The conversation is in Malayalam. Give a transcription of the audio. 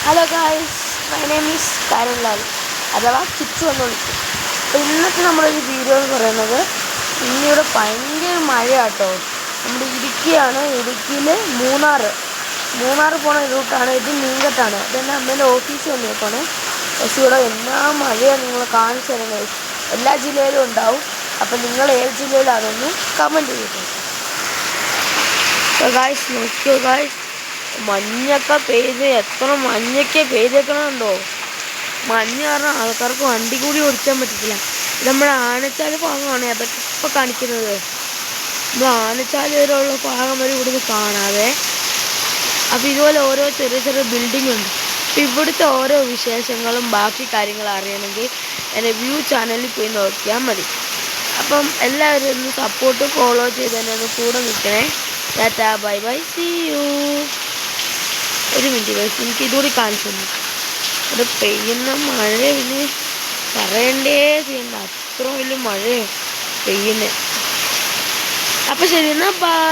Hello guys, my name is Karanlal അഥവാ കിച്ചു എന്ന് വിളിക്കും. അപ്പോൾ ഇന്നത്തെ നമ്മളൊരു വീഡിയോ എന്ന് പറയുന്നത് ഇന്നിവിടെ ഭയങ്കര മഴയാട്ടോ. നമ്മുടെ ഇടുക്കിയാണ്. ഇടുക്കിയിൽ മൂന്നാർ പോണ റൂട്ടാണ്. ഇത് മീൻകെട്ടാണ്. ഇതെന്നെ അമ്മേൻ്റെ ഓഫീസ് വന്നേക്കാണ്. പക്ഷേ ഇവിടെ എന്നാ മഴയാണ് നിങ്ങൾ കാണിച്ചു തരുന്നത്. എല്ലാ ജില്ലയിലും ഉണ്ടാവും. അപ്പം നിങ്ങൾ ഏത് ജില്ലയിലാണെന്ന് കമൻറ്റ് ചെയ്തു. അപ്പോൾ ഗായ്സ് നോക്കിയോ ഗായ്സ്, മഞ്ഞൊക്കെ പെയ്ത് എത്ര മഞ്ഞൊക്കെ പെയ്തേക്കണുണ്ടോ. മഞ്ഞ് കാരണം ആൾക്കാർക്ക് വണ്ടി കൂടി ഓടിക്കാൻ പറ്റത്തില്ല. നമ്മുടെ ആനച്ചാൽ ഭാഗമാണ് അതൊക്കെ ഇപ്പോൾ കാണിക്കുന്നത്. നമ്മൾ ആനച്ചാൽ വരെയുള്ള ഭാഗം വരെ ഇവിടുന്ന് കാണാതെ. അപ്പോൾ ഇതുപോലെ ഓരോ ചെറിയ ചെറിയ ബിൽഡിംഗ് ഉണ്ട്. അപ്പോൾ ഇവിടുത്തെ ഓരോ വിശേഷങ്ങളും ബാക്കി കാര്യങ്ങളും അറിയണമെങ്കിൽ എൻ്റെ വ്യൂ ചാനലിൽ പോയി നോക്കിയാൽ മതി. അപ്പം എല്ലാവരും ഒന്ന് സപ്പോർട്ട് ഫോളോ ചെയ്ത് തന്നെ ഒന്ന് കൂടെ നിൽക്കണേ. Tata bye bye, see you. ഒരു മിനിറ്റ് കഴിച്ച് എനിക്ക് ഇതുകൂടി കാണിച്ചു തന്നു. ഇവിടെ പെയ്യുന്ന മഴ പിന്നെ പറയണ്ടേ ചെയ്യണ്ട, അത്ര വലിയ മഴ പെയ്യുന്നത്. അപ്പം ശരി, എന്നാൽ ബൈ.